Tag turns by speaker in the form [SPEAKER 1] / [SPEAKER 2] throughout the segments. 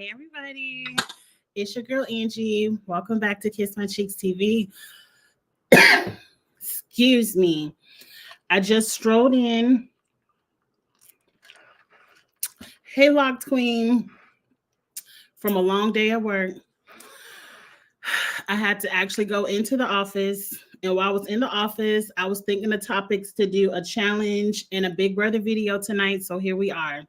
[SPEAKER 1] Hey everybody, it's your girl Angie. Welcome back to Kiss My Cheeks TV. Excuse me. I just strolled in. Hey Locked Queen, from a long day at work. I had to actually go into the office. And while I was in the office, I was thinking of topics to do a challenge and a Big Brother video tonight. So here we are.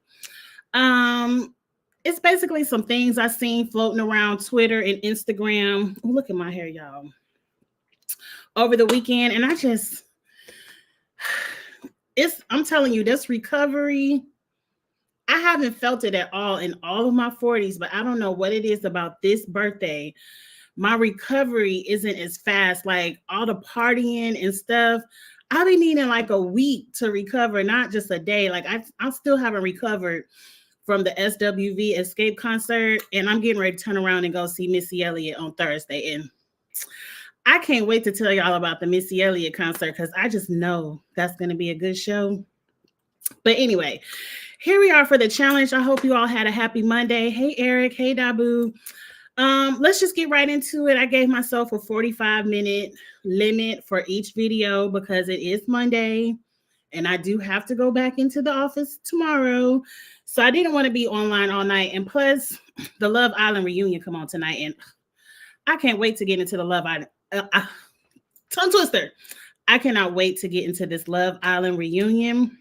[SPEAKER 1] Um, it's basically some things I seen floating around Twitter and Instagram. Oh, look at my hair, y'all. Over the weekend, and I'm telling you, this recovery, I haven't felt it at all in all of my 40s, but I don't know what it is about this birthday. My recovery isn't as fast. Like all the partying and stuff, I've been needing like a week to recover, not just a day. Like I still haven't recovered from the SWV Escape concert, and I'm getting ready to turn around and go see Missy Elliott on Thursday. And I can't wait to tell y'all about the Missy Elliott concert because I just know that's going to be a good show. But anyway, here we are for the challenge. I hope you all had a happy Monday. Hey, Eric. Hey, Dabu. Let's just get right into it. I gave myself a 45-minute limit for each video because it is Monday and I do have to go back into the office tomorrow. So I didn't want to be online all night. And plus, the Love Island reunion come on tonight, and I can't wait to get into the Love Island. Tongue twister. I cannot wait to get into this Love Island reunion.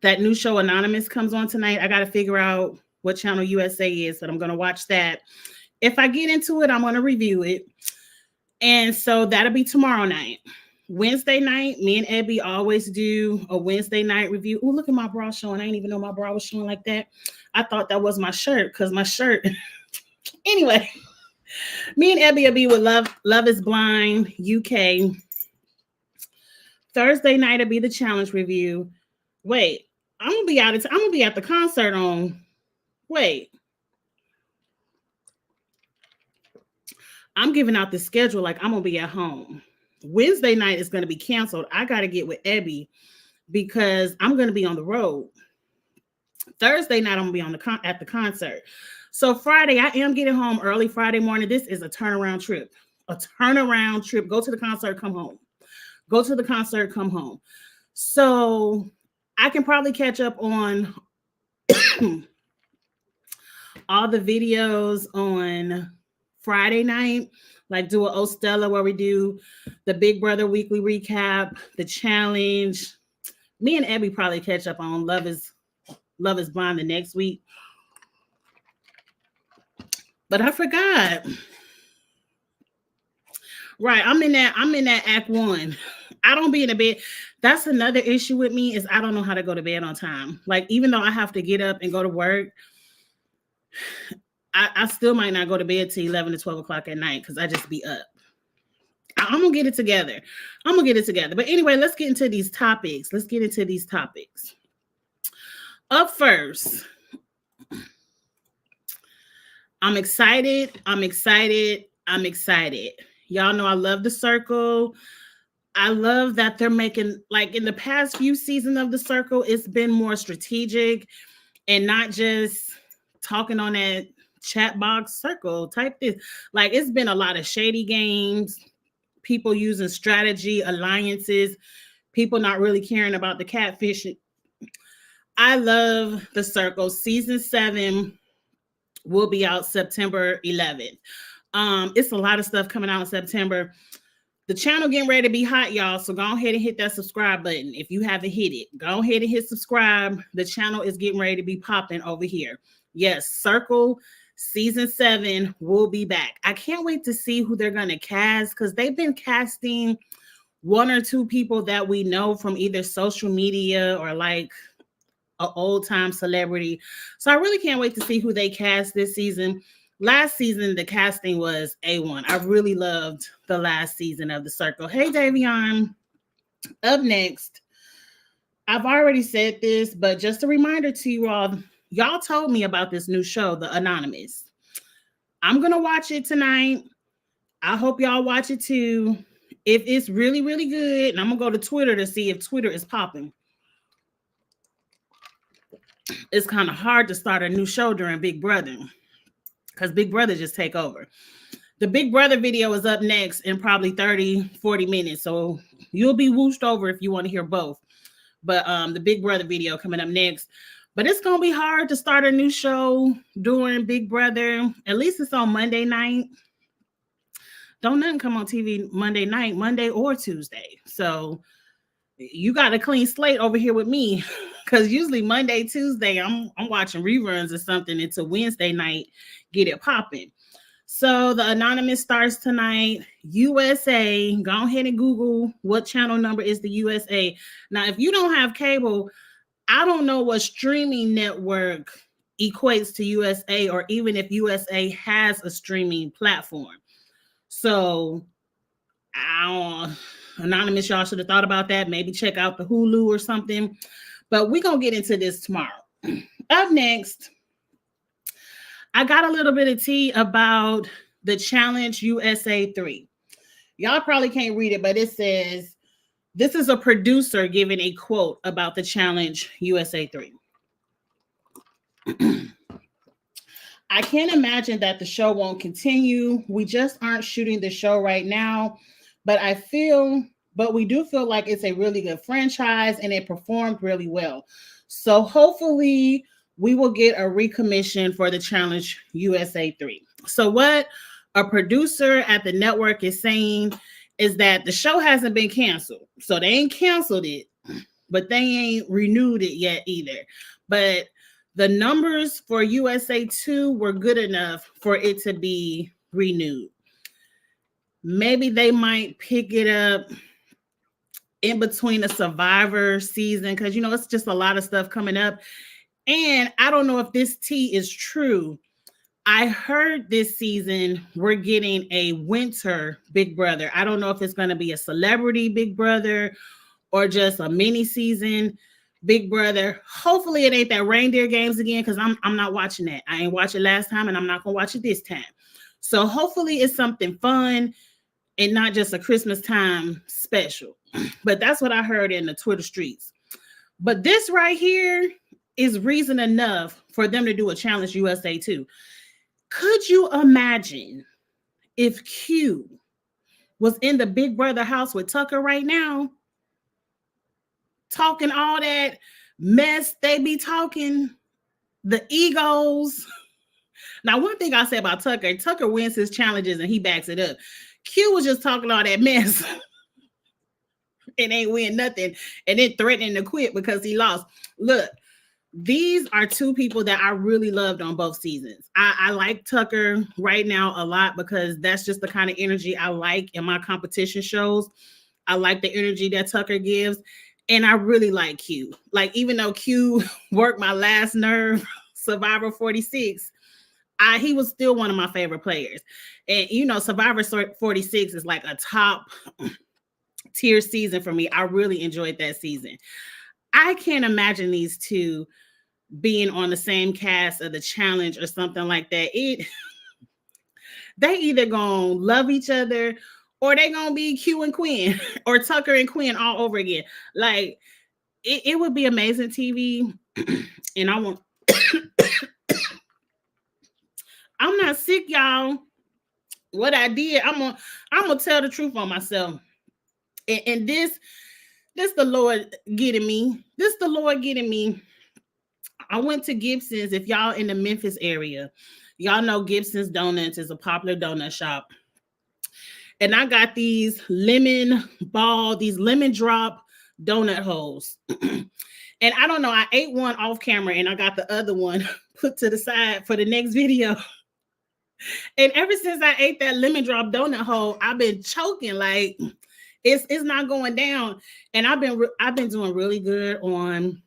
[SPEAKER 1] That new show Anonymous comes on tonight. I got to figure out what channel USA is, but I'm going to watch that. If I get into it, I'm going to review it. And so that'll be tomorrow night. Wednesday night, me and Ebby always do a Wednesday night review. Oh, look at my bra showing. I didn't even know my bra was showing like that. I thought that was my shirt because my shirt. Anyway, me and Ebby will be with Love is Blind UK. Thursday night will be the challenge review. Wait, I'm gonna be I'm gonna be at the concert on. Wait, I'm giving out the schedule like I'm gonna be at home. Wednesday night is gonna be canceled. I gotta get with Ebby because I'm gonna be on the road. Thursday night I'm gonna be at the concert. So Friday I am getting home early Friday morning. This is a turnaround trip. A turnaround trip. Go to the concert, come home. Go to the concert, come home. So I can probably catch up on all the videos on Friday night, like do an Ostella where we do the Big Brother weekly recap, the challenge. Me and Abby probably catch up on Love is Blind the next week. But I forgot. Right, I'm in that act one. I don't be in the bed. That's another issue with me is I don't know how to go to bed on time. Like, even though I have to get up and go to work, I still might not go to bed till 11 to 12 o'clock at night because I just be up. I'm going to get it together. But anyway, let's get into these topics. Up first, I'm excited. Y'all know I love The Circle. I love that they're making, like in the past few seasons of The Circle, it's been more strategic and not just talking on that chat box circle type this. Like it's been a lot of shady games, people using strategy, alliances, people not really caring about the catfishing. I love The Circle. Season 7 will be out September 11th. It's a lot of stuff coming out in September. The channel getting ready to be hot, y'all. So go ahead and hit that subscribe button. If you haven't hit it, go ahead and hit subscribe. The channel is getting ready to be popping over here. Yes, Circle season 7 will be back. I can't wait to see who they're going to cast because they've been casting one or two people that we know from either social media or like an old time celebrity. So I really can't wait to see who they cast this season. Last season, the casting was A1. I really loved the last season of The Circle. Hey, Davion. Up next, I've already said this, but just a reminder to you all, y'all told me about this new show, The Anonymous. I'm going to watch it tonight. I hope y'all watch it too. If it's really, really good, and I'm going to go to Twitter to see if Twitter is popping. It's kind of hard to start a new show during Big Brother. because Big Brother just take over. The Big Brother video is up next in probably 30, 40 minutes. So you'll be whooshed over if you want to hear both. But the Big Brother video coming up next. But it's going to be hard to start a new show during Big Brother. At least it's on Monday night. Don't nothing come on TV Monday night, Monday or Tuesday. So you got a clean slate over here with me, because usually Monday, Tuesday, I'm watching reruns or something until Wednesday night, get it popping. So the Anonymous starts tonight. USA, go ahead and Google what channel number is the USA. Now, if you don't have cable, I don't know what streaming network equates to USA, or even if USA has a streaming platform. So, Anonymous, y'all should have thought about that. Maybe check out the Hulu or something. But we're going to get into this tomorrow. Up next, I got a little bit of tea about the Challenge USA 3. Y'all probably can't read it, but it says, this is a producer giving a quote about the Challenge USA 3. I can't imagine that the show won't continue. We just aren't shooting the show right now, but we do feel like it's a really good franchise and it performed really well. So hopefully we will get a recommission for the Challenge USA 3. So what a producer at the network is saying is that the show hasn't been canceled. So they ain't canceled it, but they ain't renewed it yet either. But the numbers for USA 2 were good enough for it to be renewed. Maybe they might pick it up in between a Survivor season, because, you know, it's just a lot of stuff coming up. And I don't know if this tea is true. I heard this season we're getting a winter Big Brother. I don't know if it's going to be a celebrity Big Brother or just a mini season Big Brother. Hopefully it ain't that reindeer games again, because I'm not watching that. I ain't watched it last time and I'm not going to watch it this time. So hopefully it's something fun and not just a Christmas time special. But that's what I heard in the Twitter streets. But this right here is reason enough for them to do a Challenge USA 2. Could you imagine if Q was in the Big Brother house with Tucker right now, talking all that mess they be talking, the egos? Now, one thing I say about Tucker wins his challenges and he backs it up. Q was just talking all that mess and ain't win nothing and then threatening to quit because he lost. Look, these are two people that I really loved on both seasons. I like Tucker right now a lot because that's just the kind of energy I like in my competition shows. I like the energy that Tucker gives. And I really like Q. Like, even though Q worked my last nerve, Survivor 46, he was still one of my favorite players. And, you know, Survivor 46 is like a top tier season for me. I really enjoyed that season. I can't imagine these two being on the same cast of the Challenge or something like that. They either gonna love each other or they gonna be Q and Quinn or Tucker and Quinn all over again. Like, it would be amazing TV. And I want I'm not sick, y'all. What I did, I'm gonna tell the truth on myself. And this the Lord getting me. This the Lord getting me. I went to Gibson's. If y'all in the Memphis area, y'all know Gibson's Donuts is a popular donut shop. And I got these lemon drop donut holes. And I don't know, I ate one off camera and I got the other one put to the side for the next video. And ever since I ate that lemon drop donut hole, I've been choking. Like, it's not going down. And I've been doing really good on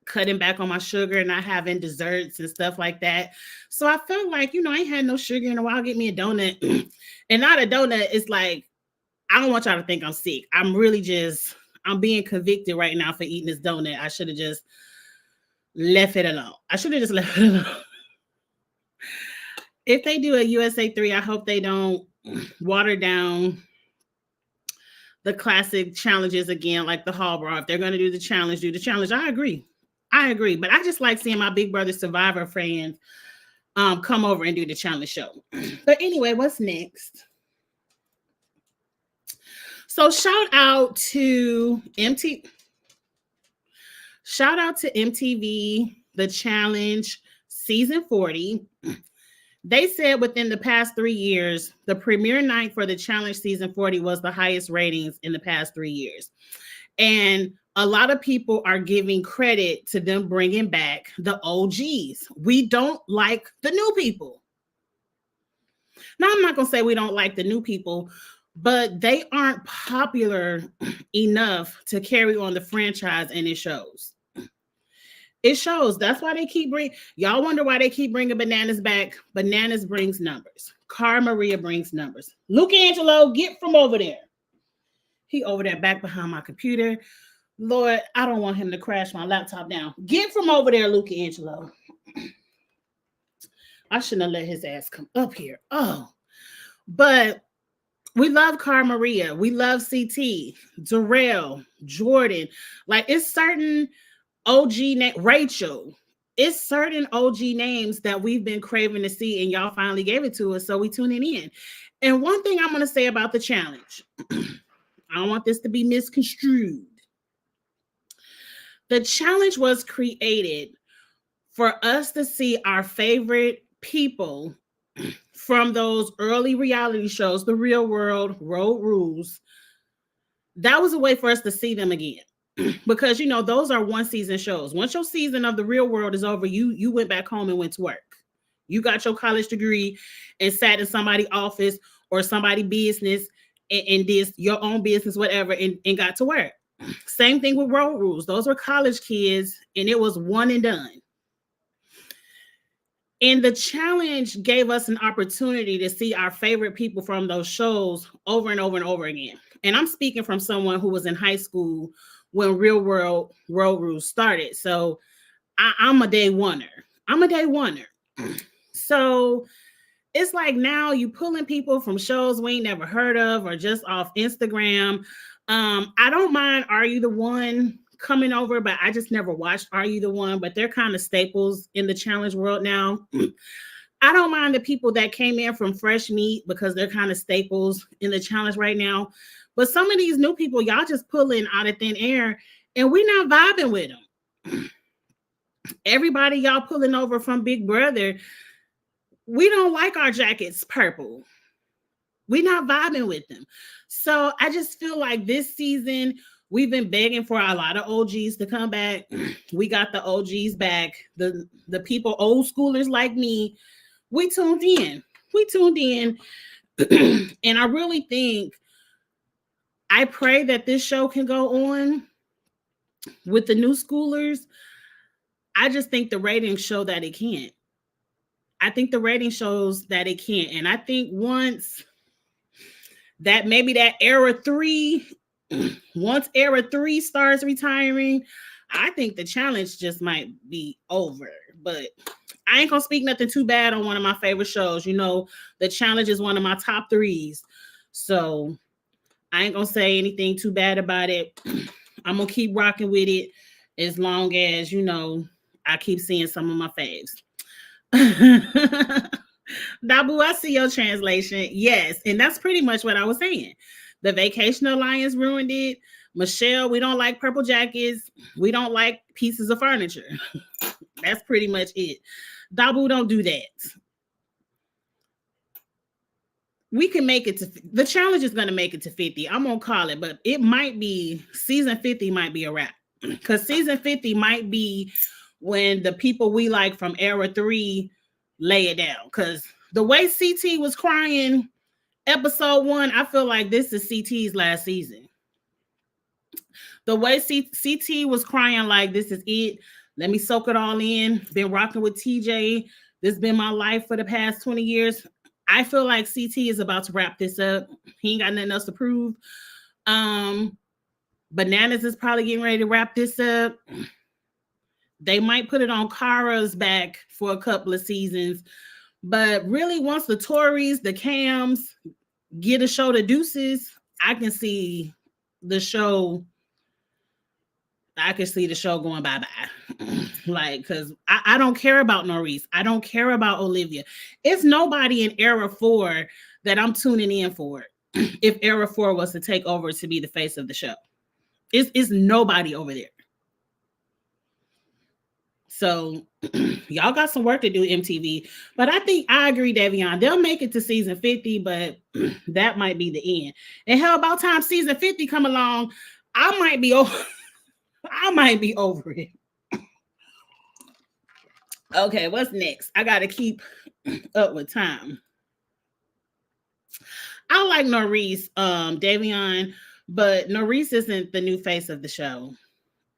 [SPEAKER 1] cutting back on my sugar and not having desserts and stuff like that. So I felt like, you know, I ain't had no sugar in a while. Get me a donut. And not a donut. It's like, I don't want y'all to think I'm sick. I'm being convicted right now for eating this donut. I should have just left it alone. If they do a USA 3, I hope they don't water down the classic challenges again, like the Hall Brawl. If they're going to do the challenge. I agree. But I just like seeing my Big Brother Survivor friends come over and do the challenge show. But anyway, what's next? So shout out to MTV, The Challenge, season 40. They said within the past 3 years, the premiere night for the challenge season 40 was the highest ratings in the past 3 years. And a lot of people are giving credit to them bringing back the OGs. We don't like the new people. Now, I'm not going to say we don't like the new people, but they aren't popular enough to carry on the franchise, and it shows. It shows. That's why they keep y'all wonder why they keep bringing Bananas back. Bananas brings numbers. Cara Maria brings numbers. Luke Angelo, get from over there. He over there back behind my computer. Lord, I don't want him to crash my laptop down. Get from over there, Luke Angelo. I shouldn't have let his ass come up here. Oh, but we love Cara Maria. We love CT, Darrell, Jordan. Like, it's certain OG name, Rachel. It's certain OG names that we've been craving to see, and y'all finally gave it to us, so we tuning in. And one thing I'm going to say about the challenge, I don't want this to be misconstrued. The challenge was created for us to see our favorite people from those early reality shows, The Real World, Road Rules. That was a way for us to see them again. Because, you know, those are one season shows. Once your season of The Real World is over, you went back home and went to work. You got your college degree and sat in somebody's office or somebody's business and did your own business, whatever, and got to work. Same thing with Road Rules. Those were college kids, and it was one and done. And the challenge gave us an opportunity to see our favorite people from those shows over and over and over again. And I'm speaking from someone who was in high school when Real World Road Rules started. So I'm a day oneer. So it's like now you pulling people from shows we ain't never heard of or just off Instagram. I don't mind Are You the One coming over, but I just never watched Are You the One, but they're kind of staples in the challenge world now. I don't mind the people that came in from Fresh Meat because they're kind of staples in the challenge right now. But some of these new people, y'all just pulling out of thin air, and we're not vibing with them. Everybody y'all pulling over from Big Brother, we don't like our jackets purple. We're not vibing with them. So I just feel like this season, we've been begging for a lot of OGs to come back. We got the OGs back. The people, old schoolers like me, we tuned in. And I really think, I pray that this show can go on with the new schoolers. I just think the ratings show that it can't. I think the rating shows that it can't. And I think once that maybe that era 3, once era 3 starts retiring, I think the challenge just might be over. But I ain't gonna speak nothing too bad on one of my favorite shows. You know, the challenge is one of my top 3s. So I ain't gonna say anything too bad about it. I'm gonna keep rocking with it as long as, you know, I keep seeing some of my faves. Dabu, I see your translation. Yes, and that's pretty much what I was saying. The Vacation Alliance ruined it. Michelle, we don't like purple jackets. We don't like pieces of furniture. That's pretty much it. Dabu, don't do that. We can make it to the challenge is going to make it to 50. I'm going to call it, but it might be season 50 might be a wrap, because season 50 might be when the people we like from era 3 lay it down. Because the way CT was crying episode 1, I feel like this is CT's last season. The way CT was crying like this is it. Let me soak it all in. Been rocking with TJ. This has been my life for the past 20 years. I feel like CT is about to wrap this up. He ain't got nothing else to prove. Bananas is probably getting ready to wrap this up. They might put it on Cara's back for a couple of seasons. But really, once the Tories, the Cams get a show to deuces, I can see the show I could see the show going bye-bye. Like, because I don't care about Norris. I don't care about Olivia. It's nobody in Era 4 that I'm tuning in for if Era 4 was to take over to be the face of the show. It's nobody over there. So y'all got some work to do, MTV. But I think I agree, Davion. They'll make it to season 50, but that might be the end. And hell, about time season 50 come along, I might be over. I might be over it. Okay, what's next? I got to keep up with time. I like Norris, Davion, but Norris isn't the new face of the show.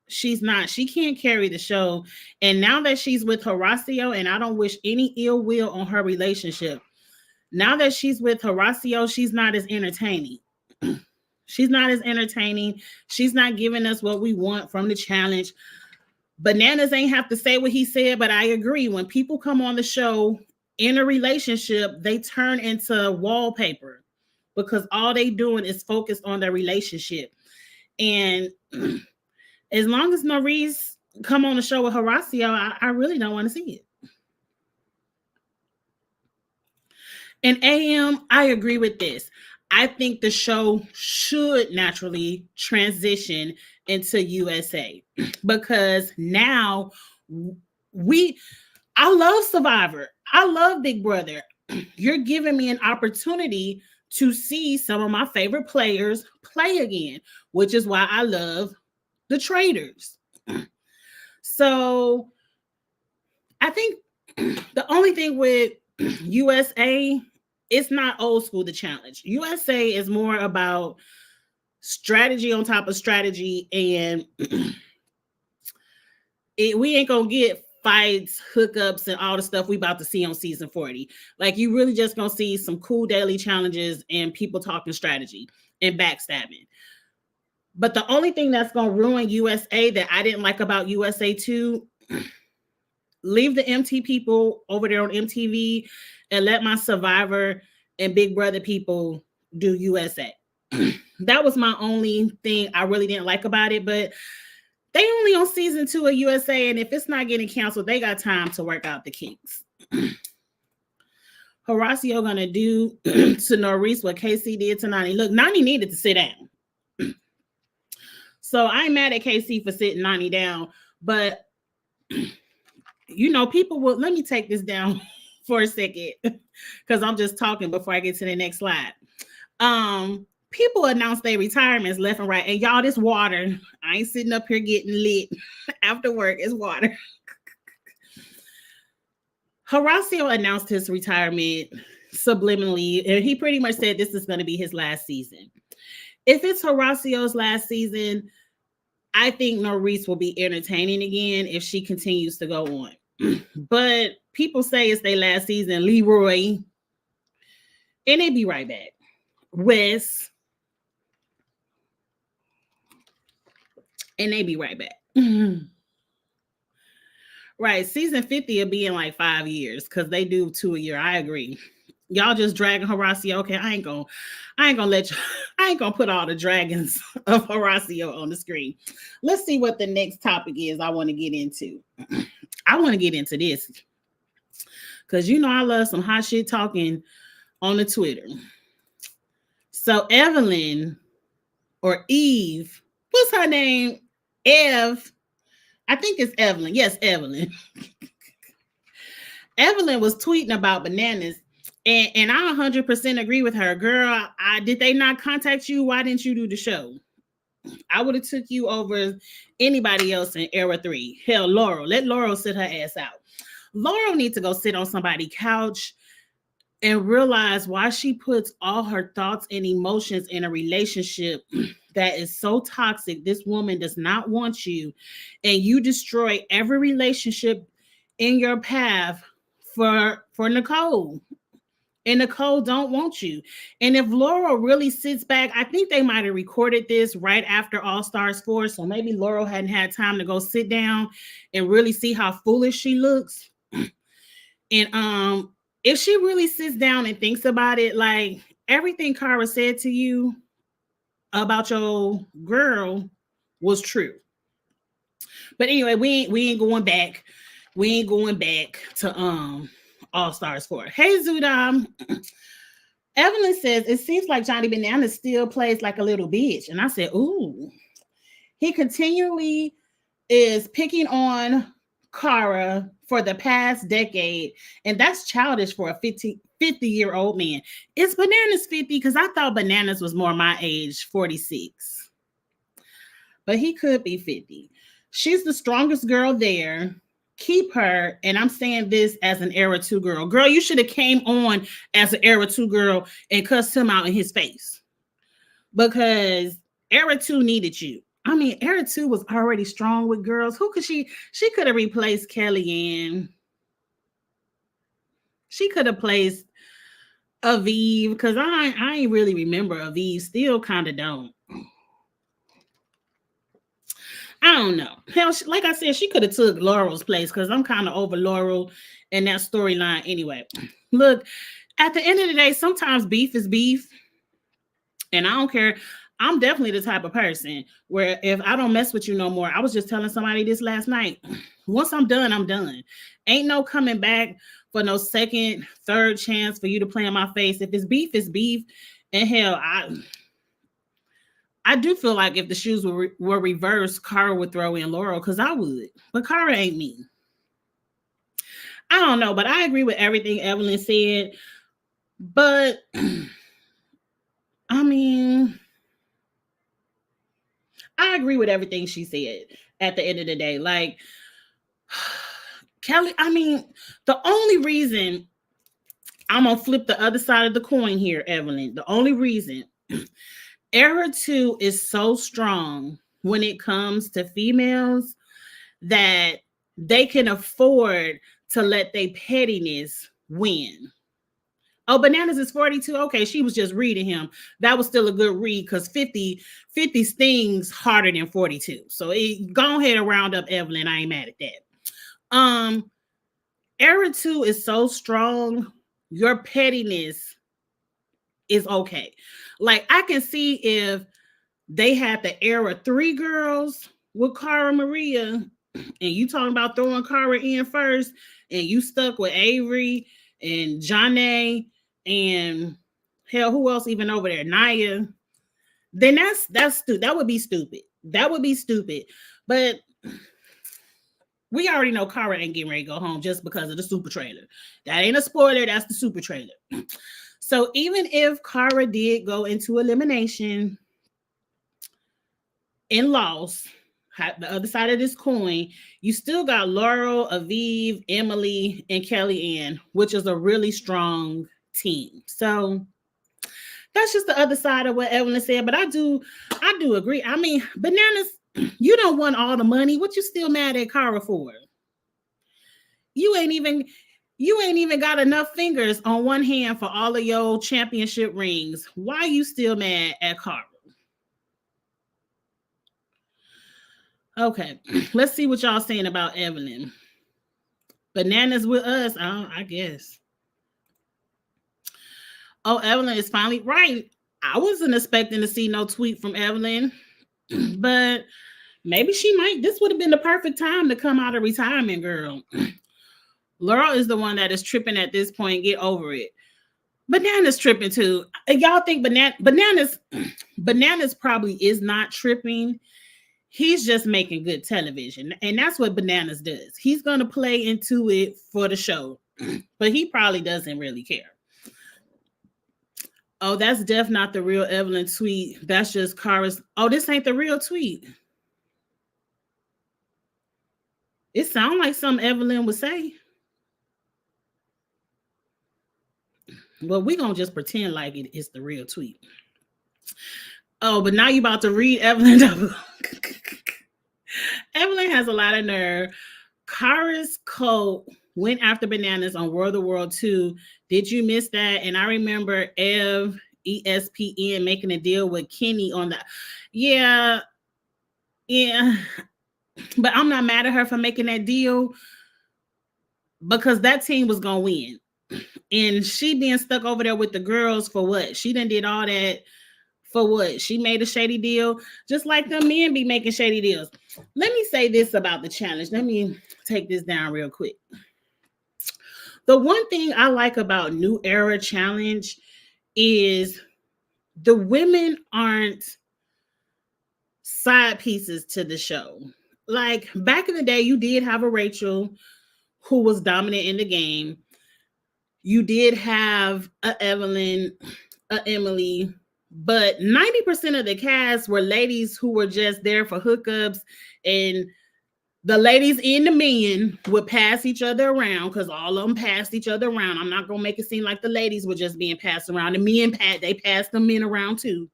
[SPEAKER 1] She's not. She can't carry the show. And now that she's with Horacio, and I don't wish any ill will on her relationship, now that she's with Horacio, she's not as entertaining. She's not as entertaining. She's not giving us what we want from the challenge. Bananas ain't have to say what he said, but I agree. When people come on the show in a relationship, they turn into wallpaper because all they doing is focused on their relationship. And as long as Norris come on the show with Horacio, I really don't want to see it. And AM, I agree with this. I think the show should naturally transition into USA because now I love Survivor. I love Big Brother. You're giving me an opportunity to see some of my favorite players play again, which is why I love the Traders. So I think the only thing with USA, it's not old school, the challenge. USA is more about strategy on top of strategy, and we ain't gonna get fights, hookups, and all the stuff we about to see on season 40. Like, you really just gonna see some cool daily challenges and people talking strategy and backstabbing. But the only thing that's gonna ruin USA that I didn't like about USA 2, leave the MT people over there on MTV and let my Survivor and Big Brother people do USA. That was my only thing I really didn't like about it, but they only on season 2 of USA, and if it's not getting canceled, they got time to work out the kinks. Horacio gonna do to Norris what KC did to Nany. Look, Nany needed to sit down. So I ain't mad at KC for sitting Nany down, but you know, people will, let me take this down for a second because I'm just talking before I get to the next slide. People announce their retirements left and right, and y'all, this water. I ain't sitting up here getting lit after work. It's water. Horacio announced his retirement subliminally, and he pretty much said this is going to be his last season. If it's Horacio's last season, I think Norris will be entertaining again if she continues to go on. But people say it's their last season. Leroy, and they be right back. Wes, and they be right back. Right, season 50 will be in like 5 years because they do 2 a year. I agree. Y'all just dragging Horacio. Okay, I ain't gonna let you. I ain't gonna put all the dragons of Horacio on the screen. Let's see what the next topic is. I want to get into. I want to get into this because you know I love some hot shit talking on the Twitter. So Evelyn or Eve, what's her name? Ev. I think it's Evelyn. Yes, Evelyn. Evelyn was tweeting about bananas. And I 100% agree with her. Girl, did they not contact you? Why didn't you do the show? I would have took you over anybody else in Era 3. Hell, Laurel. Let Laurel sit her ass out. Laurel needs to go sit on somebody's couch and realize why she puts all her thoughts and emotions in a relationship that is so toxic. This woman does not want you, and you destroy every relationship in your path for Nicole. And Nicole don't want you. And if Laurel really sits back, I think they might have recorded this right after All Stars 4. So maybe Laurel hadn't had time to go sit down and really see how foolish she looks. And if she really sits down and thinks about it, like everything Cara said to you about your girl was true. But anyway, we ain't going back. We ain't going back to All Stars 4. Hey Zudam. Evelyn says it seems like Johnny Bananas still plays like a little bitch. And I said, ooh. He continually is picking on Cara for the past decade, and that's childish for a 50-year-old man. Is Bananas 50? Because I thought Bananas was more my age, 46. But he could be 50. She's the strongest girl there. Keep her, and I'm saying this as an Era 2 girl. Girl, you should have came on as an Era 2 girl and cussed him out in his face. Because Era 2 needed you. I mean, Era 2 was already strong with girls. Who could she could have replaced Kellyanne. She could have placed Aviv, because I ain't really remember Aviv. Still kind of don't. I don't know. Hell, like I said, she could have took Laurel's place, because I'm kind of over Laurel and that storyline anyway. Look, at the end of the day, sometimes beef is beef. And I don't care. I'm definitely the type of person where if I don't mess with you no more, I was just telling somebody this last night. Once I'm done, I'm done. Ain't no coming back for no second, third chance for you to play in my face. If it's beef, it's beef. And hell, I do feel like if the shoes were reversed, Cara would throw in Laurel, because I would. But Cara ain't me. I don't know, but I agree with everything Evelyn said. But I mean, I agree with everything she said at the end of the day. Like, Kelly, I mean, the only reason I'm going to flip the other side of the coin here, Evelyn, the only reason Era 2 is so strong when it comes to females that they can afford to let their pettiness win. Oh, Bananas is 42. Okay, she was just reading him. That was still a good read, because 50 stings harder than 42. So go ahead and round up Evelyn. I ain't mad at that. Era 2 is so strong. Your pettiness is okay. Like, I can see if they had the Era 3 girls with Cara Maria, and you talking about throwing Cara in first, and you stuck with Avery and Johnny and hell, who else even over there? Naya. Then that's that would be stupid. That would be stupid. But we already know Cara ain't getting ready to go home just because of the super trailer. That ain't a spoiler. That's the super trailer. So even if Cara did go into elimination and lost, the other side of this coin, you still got Laurel, Aviv, Emily, and Kellyanne, which is a really strong team. So that's just the other side of what Evelyn said. But I do agree. I mean, Bananas, you don't want all the money. What you still mad at Cara for? You ain't even got enough fingers on one hand for all of your championship rings. Why you still mad at Cara? Okay, let's see what y'all saying about Evelyn. Bananas with us, I guess. Oh, Evelyn is finally right. I wasn't expecting to see no tweet from Evelyn, but maybe she might. This would have been the perfect time to come out of retirement, girl. Laurel is the one that is tripping at this point. Get over it. Bananas tripping too. Y'all think Bananas probably is not tripping. He's just making good television. And that's what Bananas does. He's going to play into it for the show, but he probably doesn't really care. Oh, that's definitely not the real Evelyn tweet. That's just Cara's. Oh, this ain't the real tweet. It sounds like something Evelyn would say. Well, we're going to just pretend like it is the real tweet. Oh, but now you're about to read Evelyn. Evelyn has a lot of nerve. Cara's cult went after Bananas on World of World 2. Did you miss that? And I remember ESPN making a deal with Kenny on that. Yeah. But I'm not mad at her for making that deal, because that team was going to win. And she being stuck over there with the girls for what? She done did all that For what? She made a shady deal, just like the men be making shady deals. Let me say this about the challenge. Let me take this down real quick. The one thing I like about New Era Challenge is the women aren't side pieces to the show. Like back in the day, you did have a Rachel who was dominant in the game. You did have a Evelyn, a Emily, but 90% of the cast were ladies who were just there for hookups, and the ladies and the men would pass each other around because all of them passed each other around. I'm not gonna make it seem like the ladies were just being passed around. The men they passed the men around too.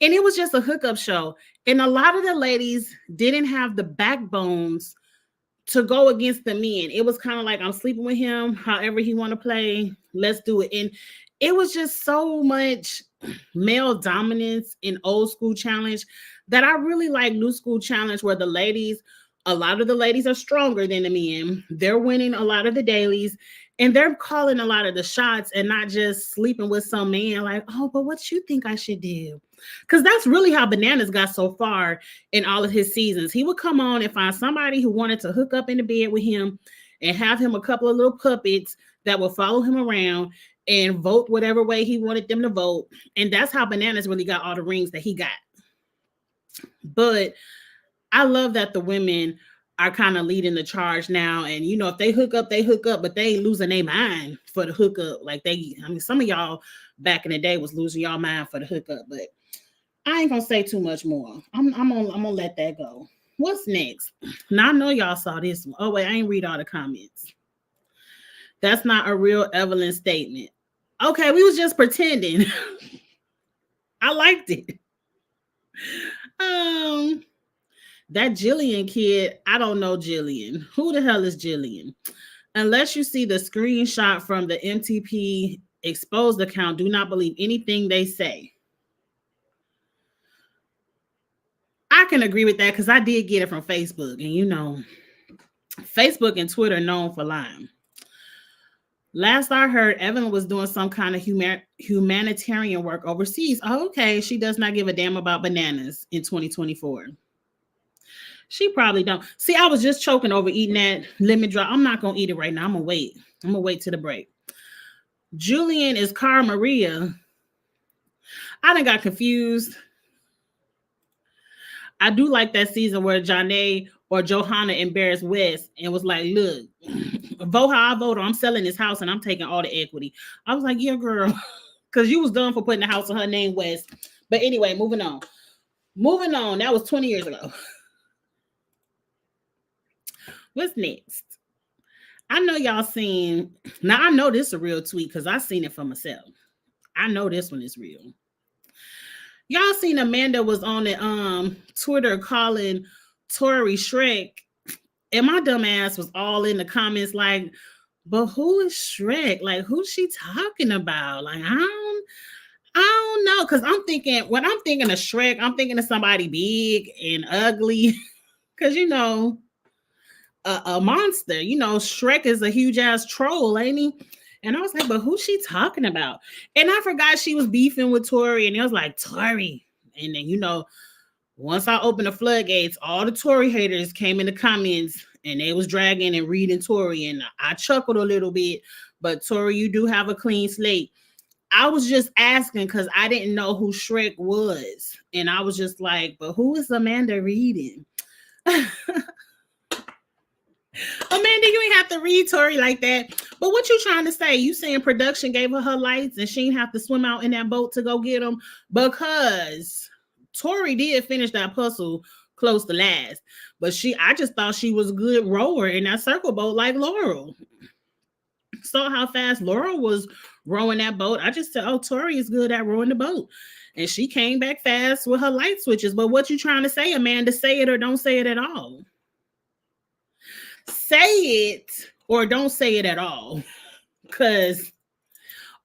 [SPEAKER 1] And it was just a hookup show. And a lot of the ladies didn't have the backbones to go against the men. It was kind of like, I'm sleeping with him, however he want to play, let's do it. And it was just so much male dominance in old school challenge that I really like new school challenge, where the ladies, a lot of the ladies are stronger than the men. They're winning a lot of the dailies and they're calling a lot of the shots and not just sleeping with some man like, oh, but what you think I should do? Because that's really how Bananas got so far in all of his seasons. He would come on and find somebody who wanted to hook up in the bed with him and have him a couple of little puppets that would follow him around and vote whatever way he wanted them to vote. And that's how Bananas really got all the rings that he got. But I love that the women are kind of leading the charge now. And, you know, if they hook up, but they ain't losing their mind for the hookup. Like some of y'all back in the day was losing y'all mind for the hookup, but I ain't gonna say too much more. I'm gonna let that go. What's next? Now I know y'all saw this one. Oh wait, I ain't read all the comments. That's not a real Evelyn statement. Okay, we was just pretending. I liked it. That Jillian kid, I don't know Jillian. Who the hell is Jillian? Unless you see the screenshot from the MTP exposed account, do not believe anything they say. I can agree with that because I did get it from Facebook. And you know, Facebook and Twitter are known for lying. Last I heard, Evan was doing some kind of humanitarian work overseas. Oh, okay, she does not give a damn about Bananas in 2024. She probably don't. See, I was just choking over eating that lemon drop. I'm not going to eat it right now. I'm going to wait. I'm going to wait till the break. Julian is Cara Maria. I done got confused. I do like that season where Janae or Johanna embarrassed West and was like, look, vote how I vote, or I'm selling this house and I'm taking all the equity. I was like, yeah, girl, because you was done for putting the house in her name, West. But anyway, moving on. That was 20 years ago. What's next? I know y'all seen, now I know this is a real tweet because I seen it for myself. I know this one is real. Y'all seen Amanda was on the Twitter calling Tori Shrek, and my dumb ass was all in the comments like, but who is Shrek? Like, who's she talking about? Like, I don't know. Cause when I'm thinking of Shrek, I'm thinking of somebody big and ugly. Cause you know, a monster. You know, Shrek is a huge ass troll, ain't he? And I was like, but who's she talking about? And I forgot she was beefing with Tori, and it was like, Tori. And then, you know, once I opened the floodgates, all the Tori haters came in the comments and they was dragging and reading Tori. And I chuckled a little bit, but Tori, you do have a clean slate. I was just asking because I didn't know who Shrek was. And I was just like, but who is Amanda reading? Amanda, you ain't have to read Tori like that. But what you trying to say? You saying production gave her lights and she didn't have to swim out in that boat to go get them? Because Tori did finish that puzzle close to last. But I just thought she was a good rower in that circle boat like Laurel. Saw how fast Laurel was rowing that boat. I just said, oh, Tori is good at rowing the boat. And she came back fast with her light switches. But what you trying to say, Amanda? Say it or don't say it at all. Say it or don't say it at all. Because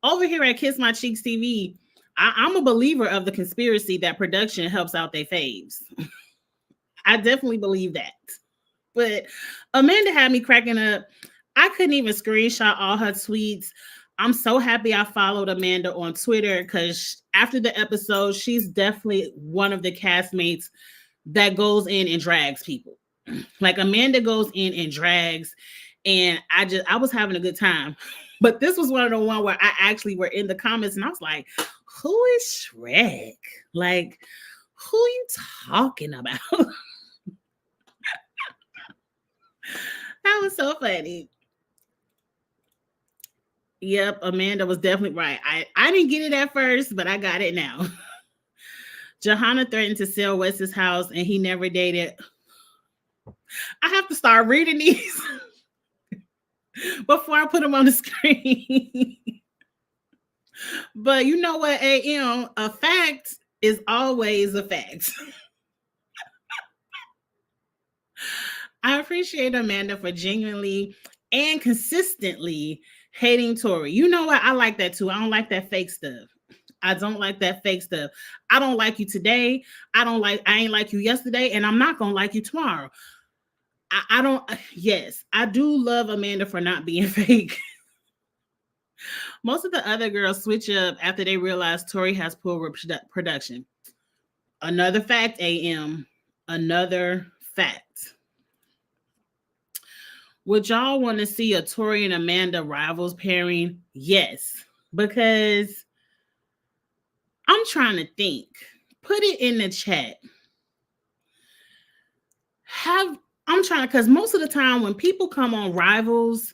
[SPEAKER 1] over here at Kiss My Cheeks TV, I'm a believer of the conspiracy that production helps out their faves. I definitely believe that. But Amanda had me cracking up. I couldn't even screenshot all her tweets. I'm so happy I followed Amanda on Twitter because after the episode, she's definitely one of the castmates that goes in and drags people. Like Amanda goes in and drags, and I was having a good time. But this was one of the one where I actually were in the comments and I was like, who is Shrek? Like, who are you talking about? That was so funny. Yep, Amanda was definitely right. I didn't get it at first, but I got it now. Johanna threatened to sell Wes's house and he never dated. I have to start reading these before I put them on the screen. But you know what, AM, a fact is always a fact. I appreciate Amanda for genuinely and consistently hating Tori. You know what? I like that too. I don't like that fake stuff. I don't like that fake stuff. I don't like you today. I ain't like you yesterday, and I'm not gonna like you tomorrow. I don't, yes, I do love Amanda for not being fake. Most of the other girls switch up after they realize Tori has poor production. Another fact, AM. Another fact. Would y'all want to see a Tori and Amanda rivals pairing? Yes, because I'm trying to think. Put it in the chat. I'm trying to, because most of the time when people come on Rivals,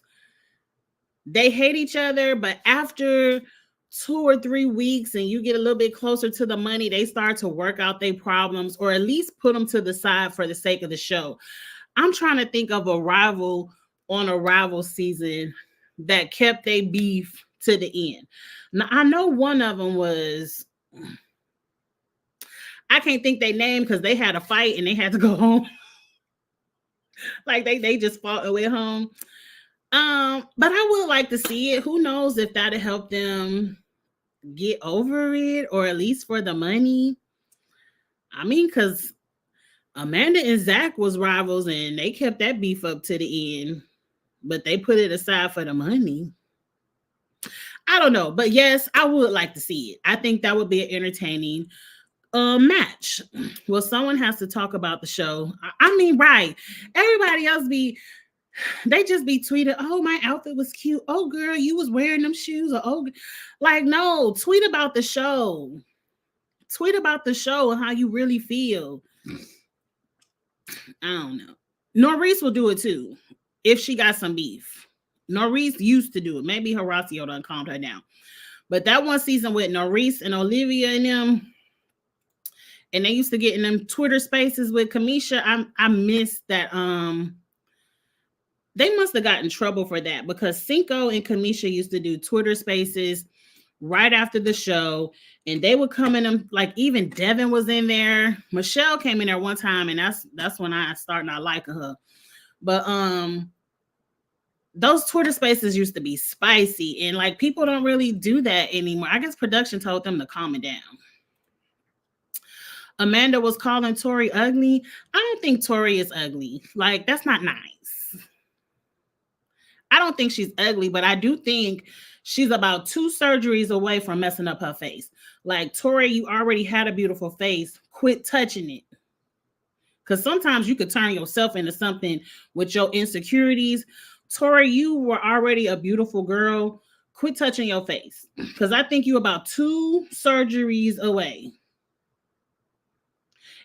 [SPEAKER 1] they hate each other, but after 2 or 3 weeks and you get a little bit closer to the money, they start to work out their problems or at least put them to the side for the sake of the show. I'm trying to think of a rival on a rival season that kept their beef to the end. Now, I know one of them was, I can't think their name because they had a fight and they had to go home. Like they just fought and went home. But I would like to see it. Who knows if that'll help them get over it or at least for the money. I mean, because Amanda and Zach was rivals and they kept that beef up to the end, but they put it aside for the money. I don't know, but yes, I would like to see it. I think that would be an entertaining match. Well, someone has to talk about the show. I mean, right. Everybody else they just be tweeting, oh, my outfit was cute. Oh, girl, you was wearing them shoes. Or, oh, like, no, tweet about the show. Tweet about the show and how you really feel. I don't know. Norris will do it too if she got some beef. Norris used to do it. Maybe Horacio done calmed her down. But that one season with Norris and Olivia and them, and they used to get in them Twitter spaces with Kamisha. I miss that. They must have gotten in trouble for that because Cinco and Kamisha used to do Twitter spaces right after the show, and they would come in them, like even Devin was in there. Michelle came in there one time, and that's when I started not liking her. But those Twitter spaces used to be spicy, and like people don't really do that anymore. I guess production told them to calm it down. Amanda was calling Tori ugly. I don't think Tori is ugly. Like, that's not nice. I don't think she's ugly, but I do think she's about 2 surgeries away from messing up her face. Like, Tori, you already had a beautiful face. Quit touching it. Because sometimes you could turn yourself into something with your insecurities. Tori, you were already a beautiful girl. Quit touching your face. Because I think you're about 2 surgeries away.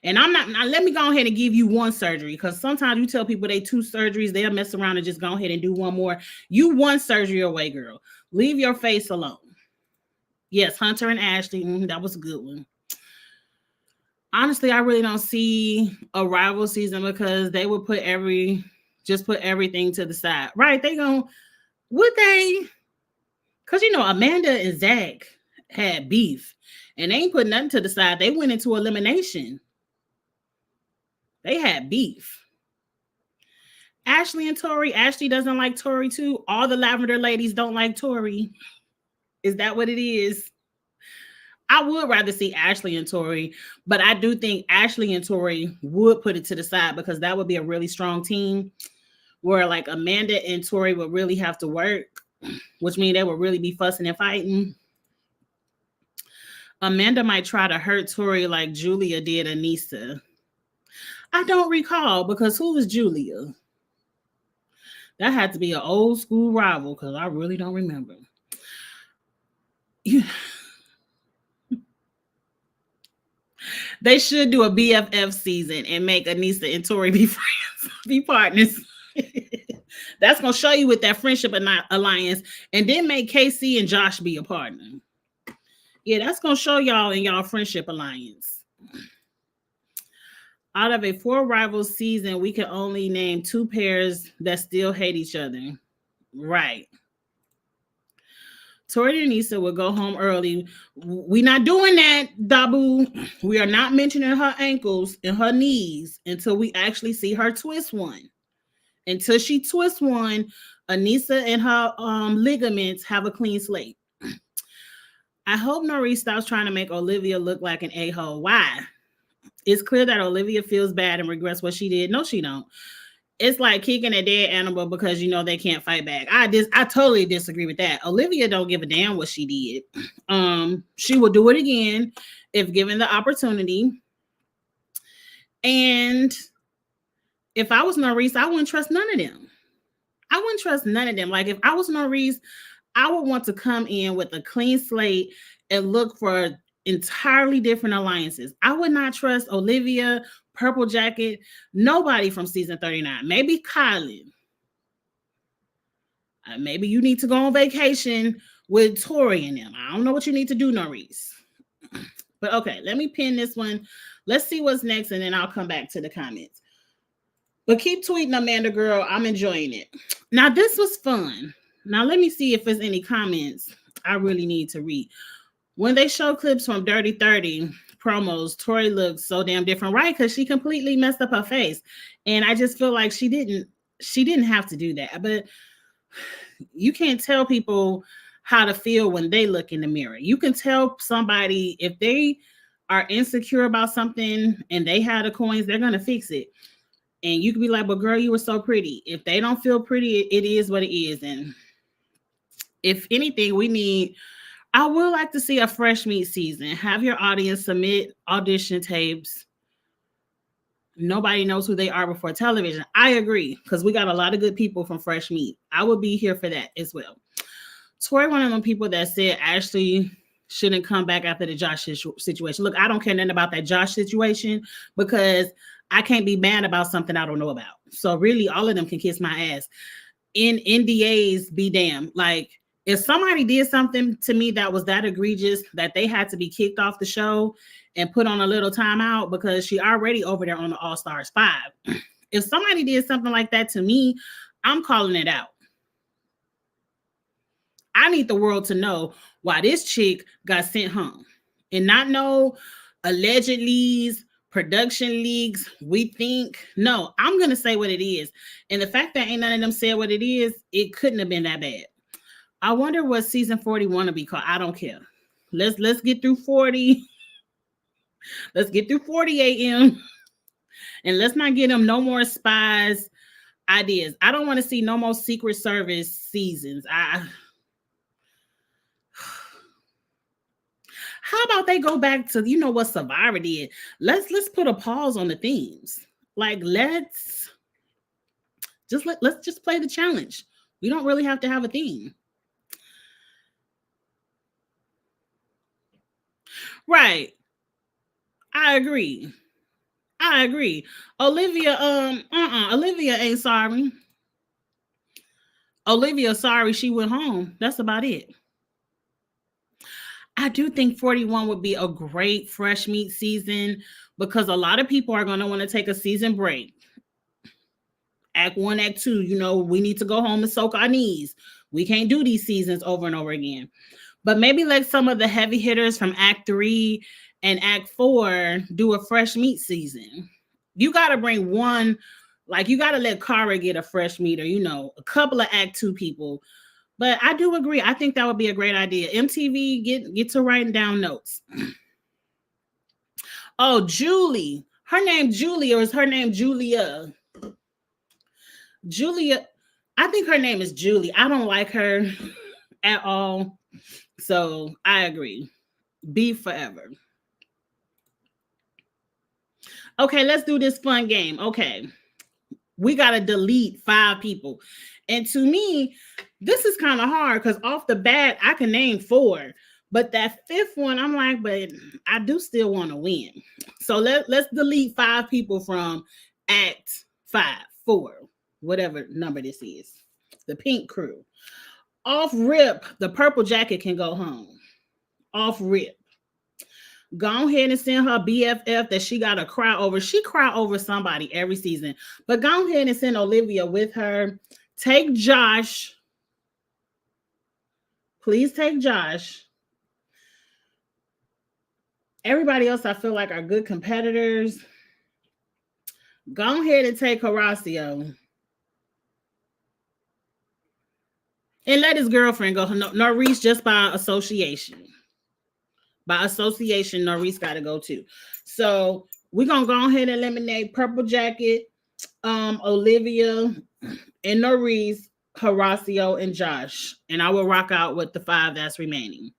[SPEAKER 1] And I'm not, now let me go ahead and give you 1 surgery, because sometimes you tell people they 2 surgeries, they'll mess around and just go ahead and do 1 more. You 1 surgery away, girl. Leave your face alone. Yes, Hunter and Ashley, that was a good one. Honestly, I really don't see a rival season because they would put everything to the side. Right, would they? Because, Amanda and Zach had beef and they ain't put nothing to the side. They went into elimination. They had beef. Ashley and Tori. Ashley doesn't like Tori too. All the Lavender ladies don't like Tori. Is that what it is? I would rather see Ashley and Tori, but I do think Ashley and Tori would put it to the side because that would be a really strong team where like Amanda and Tori would really have to work. which means they would really be fussing and fighting. Amanda might try to hurt Tori like Julia did Anissa. I don't recall, because who was Julia? That had to be an old school rival, because I really don't remember. They should do a BFF season and make Anissa and Tori be friends, be partners. That's gonna show you with that friendship alliance, and then make Casey and Josh be a partner. Yeah, that's gonna show y'all in y'all friendship alliance. Out of a 4 rivals season, we can only name 2 pairs that still hate each other. Right. Tori and Anissa will go home early. We not doing that, Dabu. We are not mentioning her ankles and her knees until we actually see her twist one. Until she twists one, Anissa and her ligaments have a clean slate. I hope Nurys stops trying to make Olivia look like an a-hole. Why? It's clear that Olivia feels bad and regrets what she did. No, she don't. It's like kicking a dead animal because you know they can't fight back. I totally disagree with that. Olivia don't give a damn what she did. She will do it again if given the opportunity. And if I was Nurys, I wouldn't trust none of them. I wouldn't trust none of them. Like if I was Nurys, I would want to come in with a clean slate and look for entirely different alliances. I would not trust Olivia, Purple Jacket, nobody from season 39. Maybe Kylie. Maybe you need to go on vacation with Tori and them. I don't know what you need to do, Nurys. But okay, let me pin this one. Let's see what's next, and then I'll come back to the comments. But keep tweeting, Amanda girl. I'm enjoying it. Now, this was fun. Now, let me see if there's any comments I really need to read. When they show clips from Dirty 30 promos, Tori looks so damn different, right? Because she completely messed up her face. And I just feel like she didn't have to do that. But you can't tell people how to feel when they look in the mirror. You can tell somebody if they are insecure about something and they have the coins, they're going to fix it. And you can be like, but girl, you were so pretty. If they don't feel pretty, it is what it is. And if anything, I would like to see a fresh meat season. Have your audience submit audition tapes. Nobody knows who they are before television. I agree, because we got a lot of good people from Fresh Meat. I would be here for that as well. Tori, one of them people that said Ashley shouldn't come back after the Josh situation. Look, I don't care nothing about that Josh situation because I can't be mad about something I don't know about. So really, all of them can kiss my ass. In NDAs, be damned. Like, if somebody did something to me that was that egregious that they had to be kicked off the show and put on a little timeout because she already over there on the All Stars 5. If somebody did something like that to me, I'm calling it out. I need the world to know why this chick got sent home and not know alleged leads, production leaks, we think. No, I'm going to say what it is. And the fact that ain't none of them said what it is, it couldn't have been that bad. I wonder what season 41 will be called. I don't care. Let's get through 40. Let's get through 40 a.m. And let's not get them no more spies ideas. I don't want to see no more Secret Service seasons. How about they go back to, what Survivor did? Let's put a pause on the themes. Like, let's just play the challenge. We don't really have to have a theme. Right. I agree. Olivia, Olivia ain't sorry. Olivia sorry she went home. That's about it. I do think 41 would be a great fresh meat season because a lot of people are going to want to take a season break. Act 1, Act 2, we need to go home and soak our knees. We can't do these seasons over and over again. But maybe let some of the heavy hitters from Act 3 and Act 4 do a fresh meat season. You got to bring one, like you got to let Cara get a fresh meat or, a couple of Act 2 people. But I do agree. I think that would be a great idea. MTV, get to writing down notes. Oh, Julie. Her name Julie, or is her name Julia? Julia. I think her name is Julie. I don't like her at all. So I agree. Be forever. Okay, let's do this fun game. Okay. We got to delete 5 people. And to me, this is kind of hard because off the bat, I can name 4. But that 5th one, I'm like, but I do still want to win. So let's delete 5 people from Act 5, 4, whatever number this is. The Pink Crew. Off rip, the Purple Jacket can go home. Off rip. Go ahead and send her BFF that she got to cry over. She cry over somebody every season. But go ahead and send Olivia with her. Take Josh. Please take Josh. Everybody else I feel like are good competitors. Go ahead and take Horacio. And let his girlfriend go. Norris just by association. By association, Norris got to go too. So we're going to go ahead and eliminate Purple Jacket, Olivia, and Norris, Horacio, and Josh. And I will rock out with the 5 that's remaining.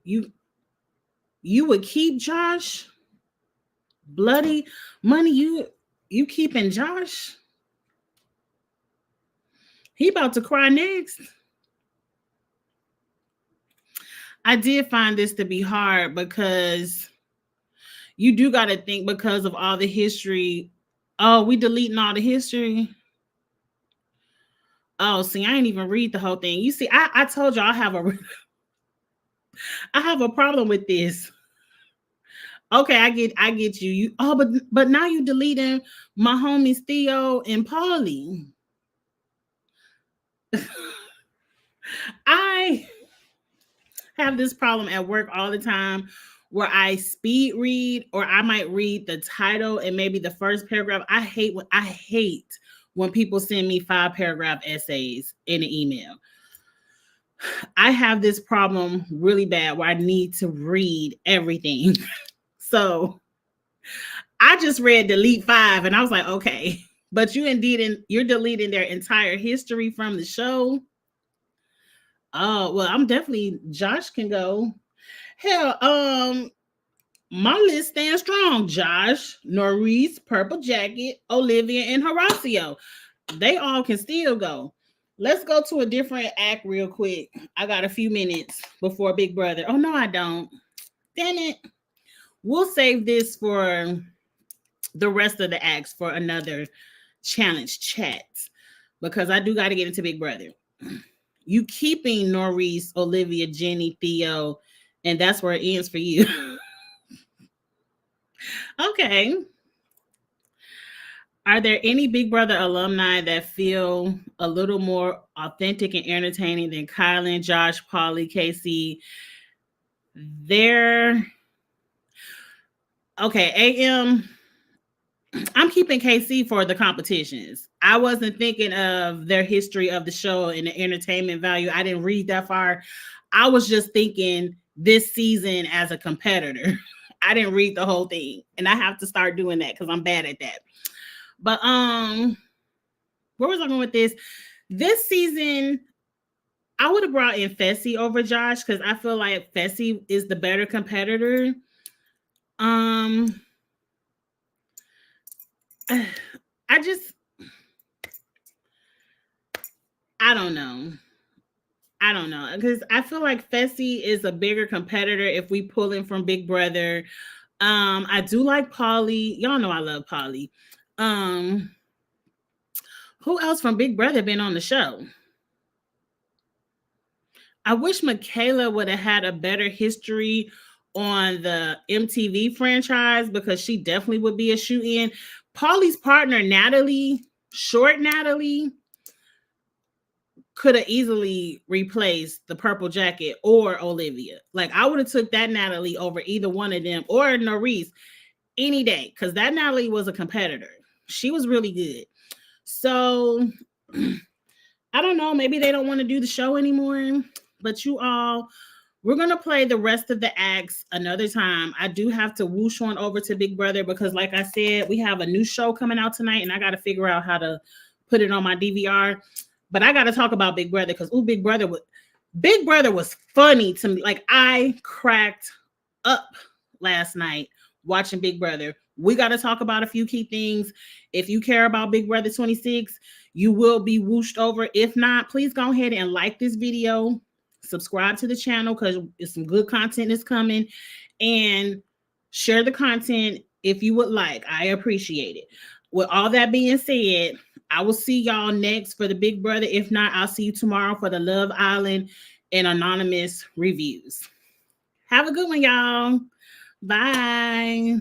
[SPEAKER 1] You would keep Josh? Bloody money, you keeping Josh? He about to cry next. I did find this to be hard because you do got to think because of all the history. Oh, we deleting all the history. Oh, see, I ain't even read the whole thing. You see, I told you I have a problem with this. Okay, I get you. But now you deleting my homies Theo and Paulie. I have this problem at work all the time where I speed read or I might read the title and maybe the first paragraph. I hate when people send me 5-paragraph essays in an email. I have this problem really bad where I need to read everything. So I just read delete 5 and I was like, okay, but you're deleting their entire history from the show. Oh, well, I'm definitely Josh can go. Hell, my list stands strong. Josh, Norris, Purple Jacket, Olivia, and Horacio. They all can still go. Let's go to a different act real quick. I got a few minutes before Big Brother. Oh, no, I don't. Damn it. We'll save this for the rest of the acts for another challenge chat because I do got to get into Big Brother. You keeping Norris, Olivia, Jenny, Theo, and that's where it ends for you. Okay. Are there any Big Brother alumni that feel a little more authentic and entertaining than Kylan, Josh, Paulie, Casey? Okay, AM. I'm keeping KC for the competitions. I wasn't thinking of their history of the show and the entertainment value. I didn't read that far. I was just thinking this season as a competitor. I didn't read the whole thing, and I have to start doing that because I'm bad at that. But where was I going with this? This season, I would have brought in Fessy over Josh because I feel like Fessy is the better competitor. I don't know because I feel like Fessy is a bigger competitor if we pull in from Big Brother. I do like Paulie. Y'all know I love Paulie. Who else from Big Brother been on the show? I wish Michaela would have had a better history on the MTV franchise because she definitely would be a shoe-in. Paulie's partner, Natalie, short Natalie, could have easily replaced the Purple Jacket or Olivia. Like, I would have took that Natalie over either one of them or Norris any day because that Natalie was a competitor. She was really good. So, I don't know. Maybe they don't want to do the show anymore. But you all, We're going to play the rest of the acts another time. I do have to whoosh on over to Big Brother because, like I said, we have a new show coming out tonight and I got to figure out how to put it on my DVR. But I got to talk about Big Brother because, Big Brother was funny to me. Like, I cracked up last night watching Big Brother. We got to talk about a few key things. If you care about Big Brother 26, you will be whooshed over. If not, please go ahead and like this video. Subscribe to the channel because some good content is coming, and share the content if you would like. I appreciate it. With all that being said, I will see y'all next for the Big Brother. If not, I'll see you tomorrow for the Love Island and Anonymous reviews. Have a good one, y'all. Bye.